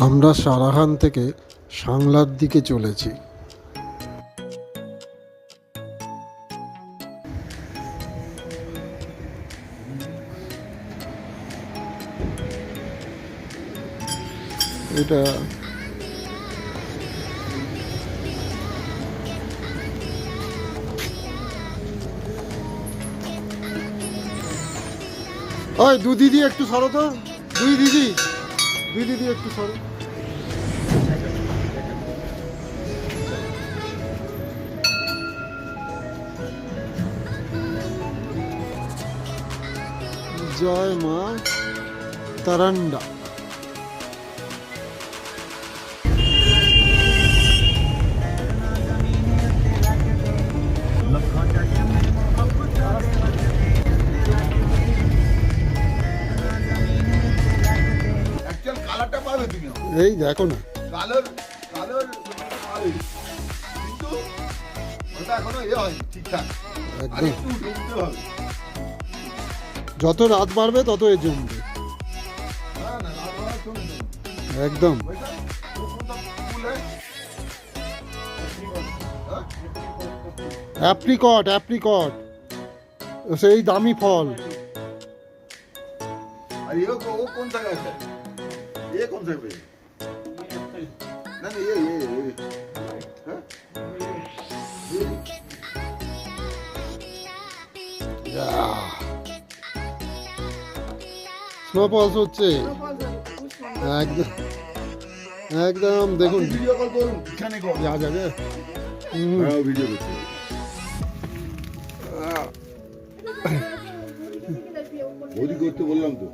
আমরা সারাহান থেকে সাংলার দিকে চলেছি। এটা ওই দিদি একটু সরো তো, দুই দিদি একটু সরো। জয় মা তারান্ডা। এই দেখো না, কালোর কালোর পাবে, কিন্তু ওটা এখনো হয় ঠিকঠাক, আর একটু জমতে হবে। যত রাত বাড়বে তত এ জমবে। একদম অ্যাপ্রিকট সেই দামি ফল। আর ও কোন জায়গায় আছে? কোন জায়গায়? না স্নোফলস হচ্ছে একদম একদম। দেখুন ভিডিও কল করুন, এখানে কল যা যাবে। ভিডিও করতে ওদি করতে বললাম তো,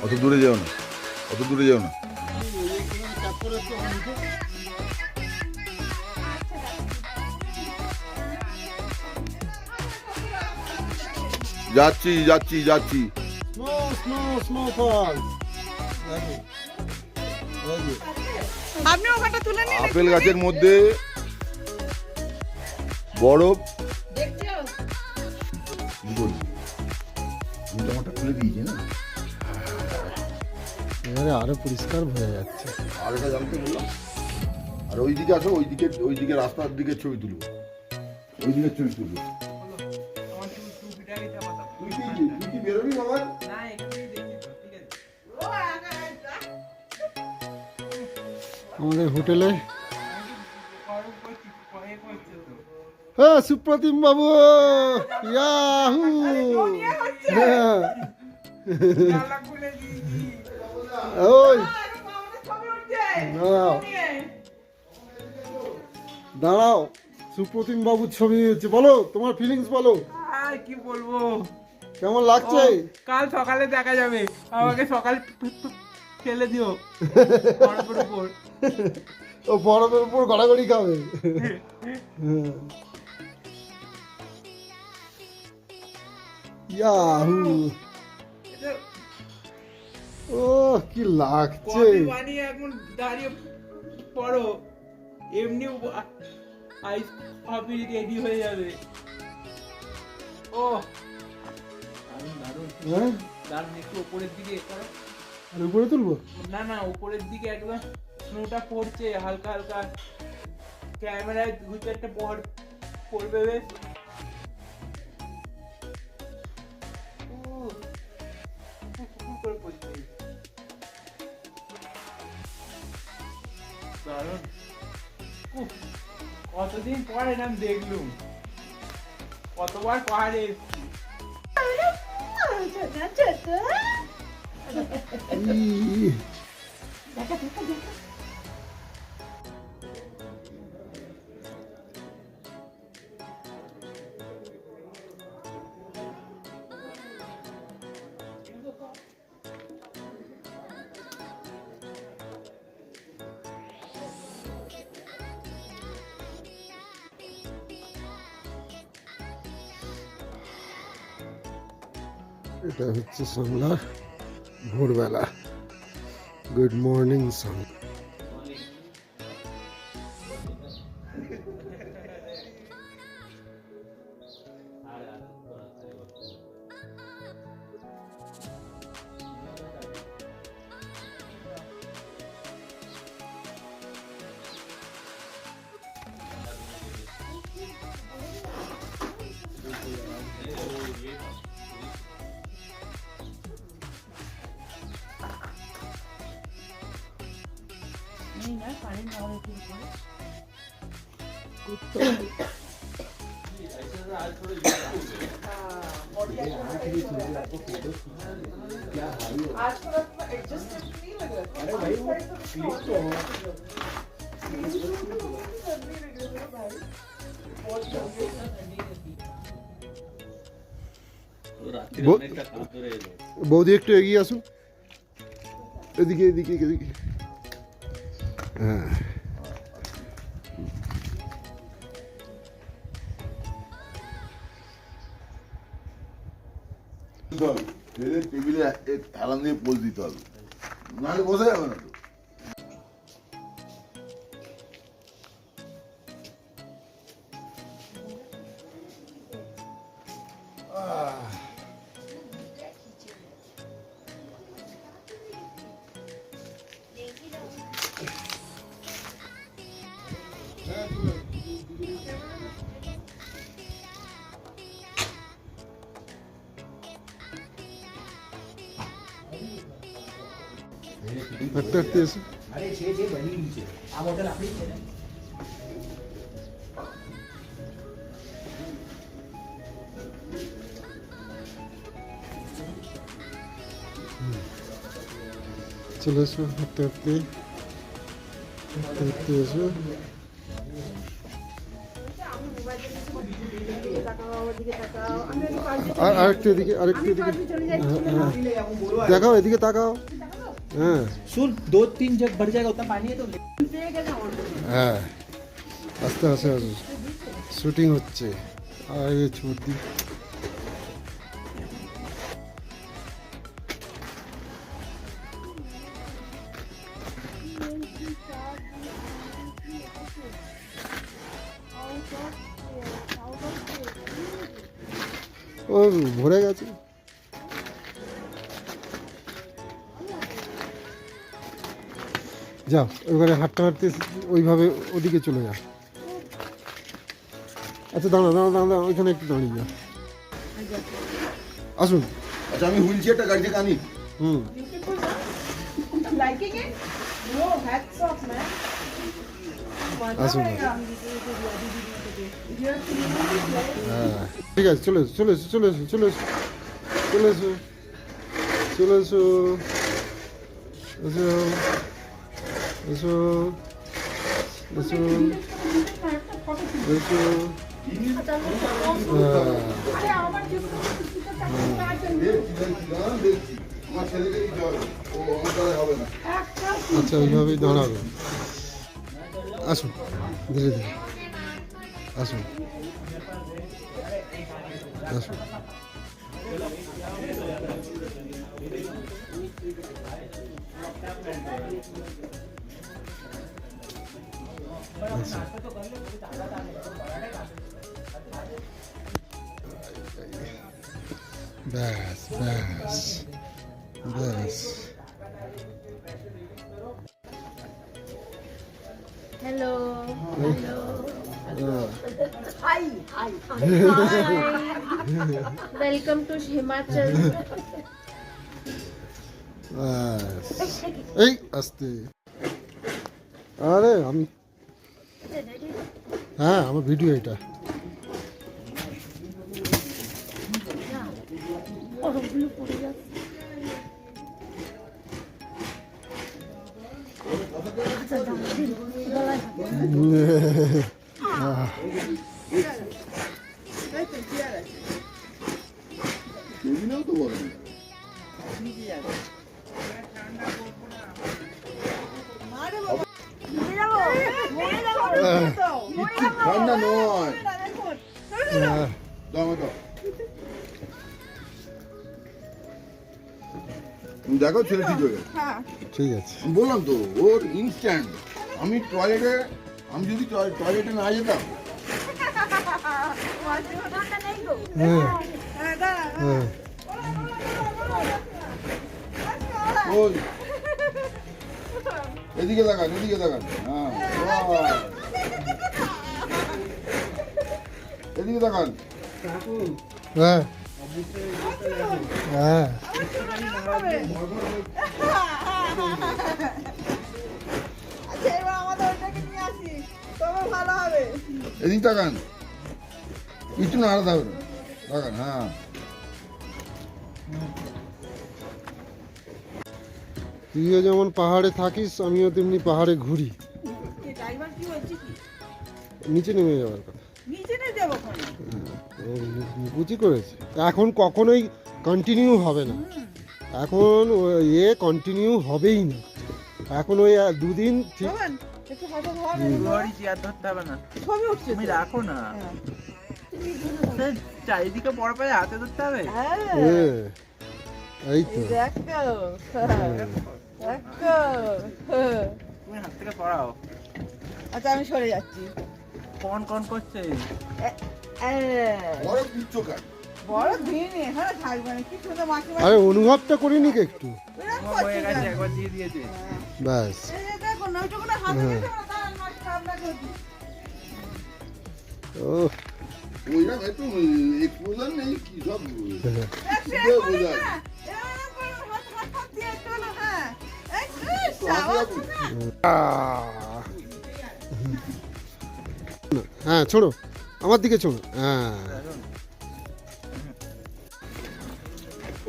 অত দূরে যাও না, অত দূরে যাও না। যাচ্ছি যাচ্ছি যাচ্ছি। আপেল গাছের মধ্যে বরফ খুলে দিয়েছে না, এবারে আরো পরিষ্কার হয়ে যাচ্ছে। আর এটা জানতে বললাম। আর ওইদিকে আসো, ওইদিকে রাস্তার দিকে ছবি তুলবো, ওইদিকে ছবি তুলবো। তুই কি বেরোবি বাবা? আমাদের হোটেলে হ্যাঁ সুপ্রতিম বাবু, ইয়াহু। ওই দাঁড়াও, সুপ্রতিম বাবুর ছবি হচ্ছে। বলো তোমার ফিলিংস বলো। আর কি বলবো, কেমন লাগছে? কাল সকালে দেখা যাবে, আমাকে সকাল ফেলে দিও বরফের উপর। ও বরফের উপর গড়াগড়ি খাবে। ইয়াহু, ও কি লাগছে। কফি বানিয়ে এখন দাঁড়িয়ে পড়ো, এমনি আইস কফি রেডি হয়ে যাবে। ও দারুণ দারুণ, হ্যাঁ দারুণ। একটু উপরের দিকে করো। আর উপরে তুলবো? না উপরের দিকে একদম স্নোটা পড়ছে হালকা হালকা, ক্যামেরায় দু চারটে পড়বে বেশ। দারুণ। কতদিন পরে নাম দেখলুম, কতবার পাহাড়ে এসছি। এটা হচ্ছে সাংলার ভোরবেলা। Good morning Sangla. আর आज थोड़ा एडजस्टमेंट नहीं लग रहा था। अरे भाई वो क्लिक तो हो। বৌদি একটু এগিয়ে আসুন, এদিকে এদিকে এদিকে। হ্যাঁ টেবিলে থালা দিয়ে পোজ দিতে হবে, নাহলে বোঝা যাবে না তো। হাঁটতে হাঁটতে এসে अरे छे छे बनी नीचे आ होटल अपनी है ना। চলে এসো, হাঁটতে হাঁটতে হাঁটতে হাঁটতে এসো। আর আরেকটু এদিকে, আরেকটু এদিকে। হ্যাঁ, হ্যাঁ। দেখাও, এদিকে তাকাও। হ্যাঁ सुन 2-3 जग बढ़ जाएगा उतना पानी है तो হ্যাঁ, আস্তে আস্তে শুটিং হচ্ছে। আর এই ছুটি ও ভরে গেছে। যাও এবারে হাঁটতে হাঁটতে ওইভাবে ওদিকে চলে যাও। আচ্ছা দাঁড়া দাঁড়া দাঁড়া দাঁড়া, ওইখানে একটু দাঁড়িয়ে যাও। আসুন। আচ্ছা আমি হুইল চেয়ারটা গাড়ি থেকে আনি। হুম liking it no hats off man আসুন। হ্যাঁ ঠিক আছে, চলে এসো চলে এসো চলে এসো চলে এসো চলে এসো চলে এসো এসো এসো এসো এসো। দেখছি আমার ছেলেকে দিতে হবে, ও আমার দ্বারা হবে না। আচ্ছা ওইভাবেই দাঁড়াবে। আসুন ধীরে ধীরে আসুন আসুন। ব্যাস ব্যাস ব্যাস। Hello. Hi. Hi. Welcome to Himachal. ব্যাস। এই আস্তে। আরে আমি, হ্যাঁ আমার ভিডিও এটা। টেবিলেও তো বড় না। ঠান্ডা নয়, দাও দাও। দেখো ছেলে ঠিক হয়ে গেছে। ঠিক আছে। বললাম তো ওর ইনস্ট্যান্ট। আমি টয়লেটে, আমি যদি টয়লেটে না যেতাম, হ্যাঁ হ্যাঁ ওই এদিকে লাগান, এদিকে লাগান। হ্যাঁ বাহ। এদিকে লাগান। হ্যাঁ হ্যাঁ আচ্ছা এবার আমাদের ওটাকে নিয়ে আসি। তোমার ভালো হবে। এদিক তাকান, একটু নাড়া দাও, তাকান, হ্যাঁ। তুইও যেমন পাহাড়ে থাকিস আমিও তেমনি পাহাড়ে ঘুরি, কি ড্রাইভার কি হচ্ছে কি? নিচে নেমে যাওয়ার কথা। নিচে নিয়ে যাবো ওখানে। বুঝি করেছে এখন কখনোই কন্টিনিউ হবে না, এখন কন্টিনিউ হবেই না, এখন ওই দুদিন ঠিক। শোভন, একটু হাতে ধর। ঘড়ি চেয়ার ধরতে হবে না, ছবি উঠছে তুমি তো। রাখো না। হ্যাঁ। চারিদিকে পড়া পায়ে হাতে ধরতে হবে। হ্যাঁ, এই তো এই দেখো। দেখো। তুমি হাত থেকে পড়াও। আচ্ছা আমি সরে যাচ্ছি। কন কন করছে। বড় পিচ্ছো কাট। বড় দিন এখানে থাকবে না, কি সুন্দর মাকে আরে অনুভবটা করিনি কি একটু, হয়ে গেছে, একবার দিয়ে দিয়েছে। ব্যাস। দেখো নয়টুকু না হাতে গেছে না, তার নষ্ট আমরা করছি। ও ওইটা একটু এক্সপোজার নেই কি সব একটু বুঝে করি বোঝায়। না, এরকম করে হাত দিয়ে একটু হলো, হ্যাঁ। একটু সাবাস না। হ্যাঁ ছোড়ো, আমার দিকে ছোড়ো, হ্যাঁ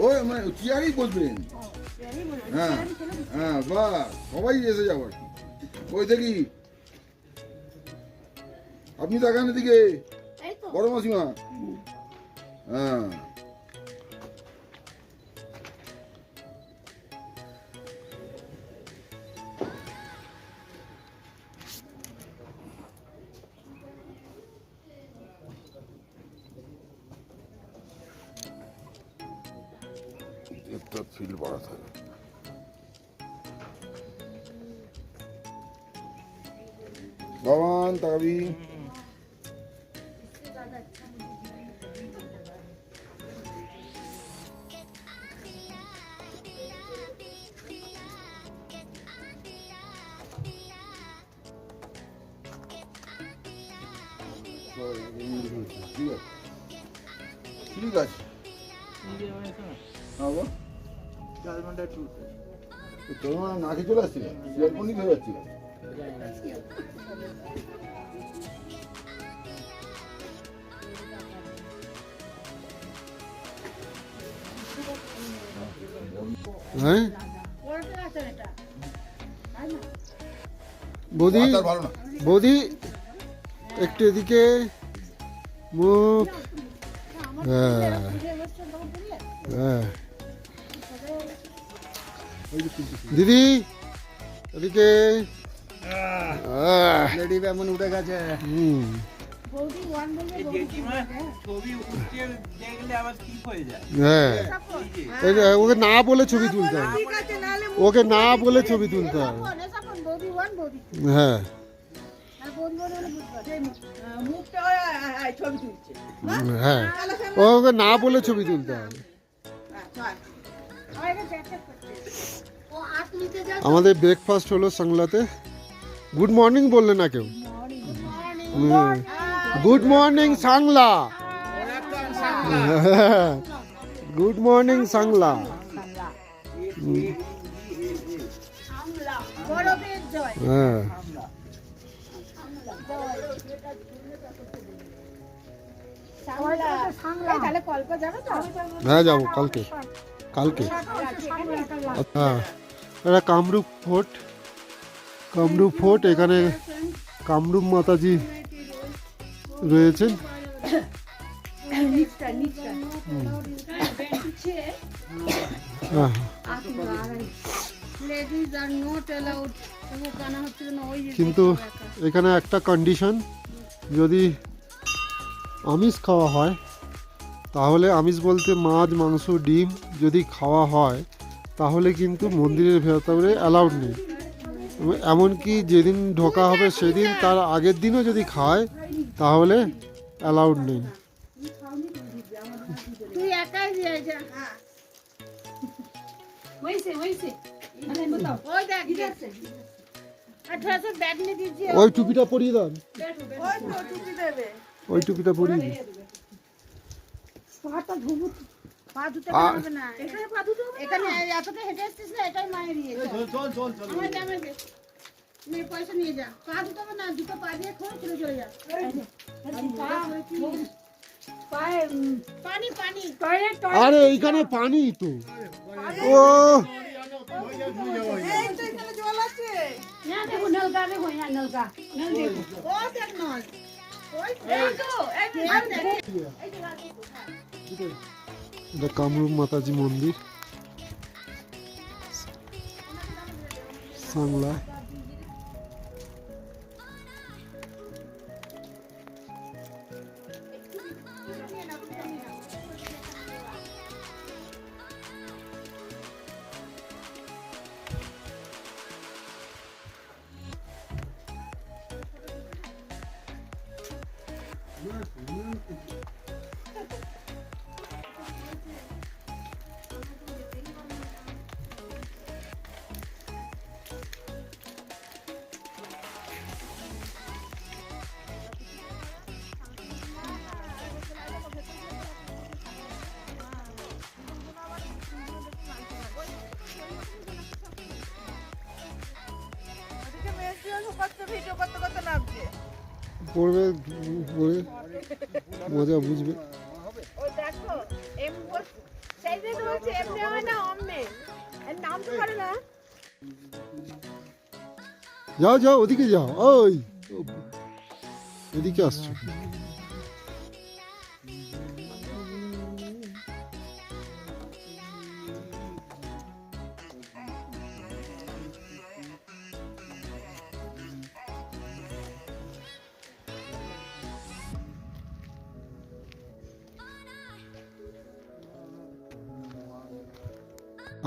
ওই মানে চেয়ারই বসবেন, হ্যাঁ হ্যাঁ, বাহ, সবাই এসে যাবো আর কি। ওই দেখি আপনি তাকান এদিকে, বড় মাসিমা, হ্যাঁ। একটা ফিল বাড়া থাকে। ভগবান তাকাবি, ঠিক আছে, হ্যাঁ, বল। তোর মানে নাকে চলে আসছিল, ইয়ারফোনই ধরে যাচ্ছিল। হ্যাঁ বৌদি, মাথার ভালো না। বৌদি একটু এদিকে মুখ, হ্যাঁ হ্যাঁ, দিদি এদিকে, লেডি এমন উঠে গেছে। জেঠিমা ছবি উঠছে দেখলে আবার ঠিক হয়ে যায়। হ্যাঁ এই যে, ওকে না বলে ছবি তুলতে হবে, ঠিক আছে, নাহলে ওকে না বলে ছবি তুলতে হবে, হ্যাঁ মুখটা ওই ছবি তুলছে। হ্যাঁ, ওকে না বলে ছবি তুলতে হবে। আমাদের ব্রেকফাস্ট হলো সাংলাতে। গুড মর্নিং বললে না কেউ? Good morning Sangla, good morning Sangla. হ্যাঁ হ্যাঁ যাবো কালকে, কালকে। হ্যাঁ এটা কামরূপ ফোর্ট, কামরূপ ফোর্ট, এখানে কামরূপ মাতাজি রয়েছেন। হ্যাঁ কিন্তু এখানে একটা কন্ডিশন, যদি আমিষ খাওয়া হয় তাহলে, আমিষ বলতে মাছ মাংস ডিম যদি খাওয়া হয় তাহলে কিন্তু মন্দিরের ভেতরে অ্যালাউড নেই। এমনকি যেদিন ঢোকা হবে সেদিন তার আগের দিনও যদি খায় তাহলে অ্যালাউড নেই। ওই টুপিটা পরিয়ে দেন, ওই তো টুপি দেবে। ওই টুপিটা পরিয়ে দিন। নে পয়সা নিয়ে যা পা দিতে হবে না দুটো পা দিয়ে খো চলে যা পানি পানি টয়লেট আরে এইখানে পানি তো ও এই তো এখানে জল আছে यहाँ देखो नलका देखो यहाँ नलका नल देखो ও দেখ নয় ओए देखो एक देखो এটা কামরূপ মাতাজি মন্দির সাংলা ওদিকে মেসি করতে ভিডিও করতে করতে নামছে পড়বে পড়ে মজা বুঝবে ও দেখো এম সেই যে বলছে এমনি হয় না অমনে এর নাম তো পারে না যাও যাও ওদিকে যাও ওই এদিকে আসছো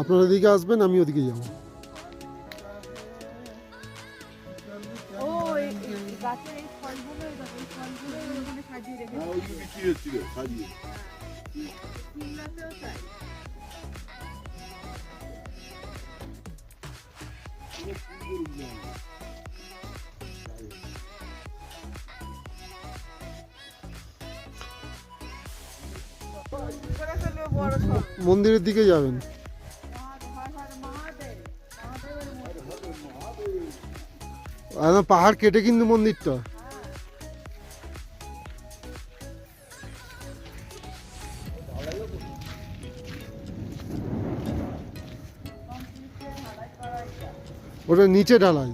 আপনারা এদিকে আসবেন আমি ওদিকে যাবো ও এই গাছের এই ফলগুলো ওখানে সাজিয়ে রেখেছে ওই যে বিক্রি হচ্ছিল সাজিয়ে সিমলাতেও তাই করে ফেলবে বড় সব মন্দিরের দিকে যাবেন একদম পাহাড় কেটে কিন্তু মন্দিরটা ওটা নিচে ঢালাই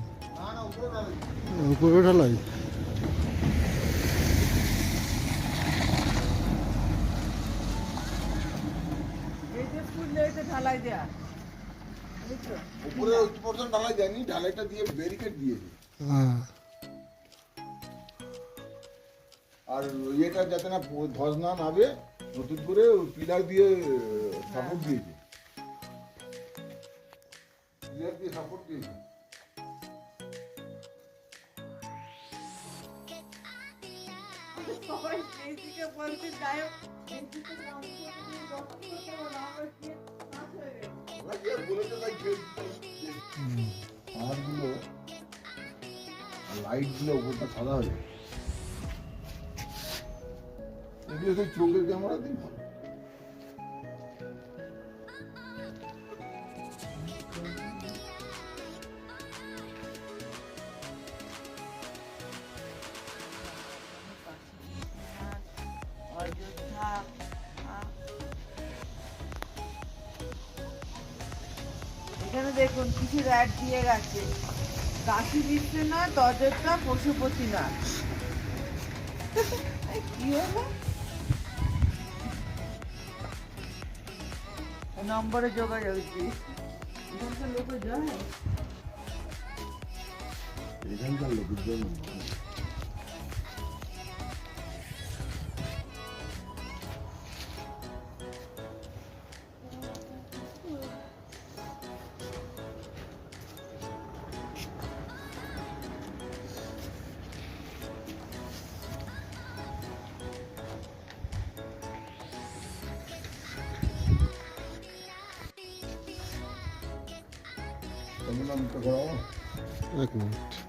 উপরে ঢালাই এই যে ফুল লেগেছে ঢালাই দেয়া বুঝছো উপরে ওই পর্যন্ত ঢালাই দেয়নি ঢালাইটা দিয়ে ব্যারিকেড দিয়েছে হ্যাঁ আর ইয়েটা যাতে না ধস না নামে নতুন করে পিলার দিয়ে সাপোর্ট দিয়েছে পিলার দিয়ে সাপোর্ট দিয়েছে সবাই মেসিকে বলছে যাই হোক মেসিকে নাম করে দিয়ে যখন করতে বলো আমার কি নাচ হয়ে গেছে ওরা কি আর বলেছে তাই পাহাড়গুলো লাইটগুলো উপরটা সাদা হয়ে যায়। এগুলো তো চোখের ক্যামেরাতেই ভালো অযোধ্যা এখানে দেখুন কিছু অ্যাড দিয়ে গেছে কাশী বিশ্বনাথ অযোধ্যা পশুপতিনাথ কি হলো নম্বরে যোগাযোগ দিই এখানকার লোক যায় এখানকার লোকের জন্য কেমন নামটা করাবো এক মিনিট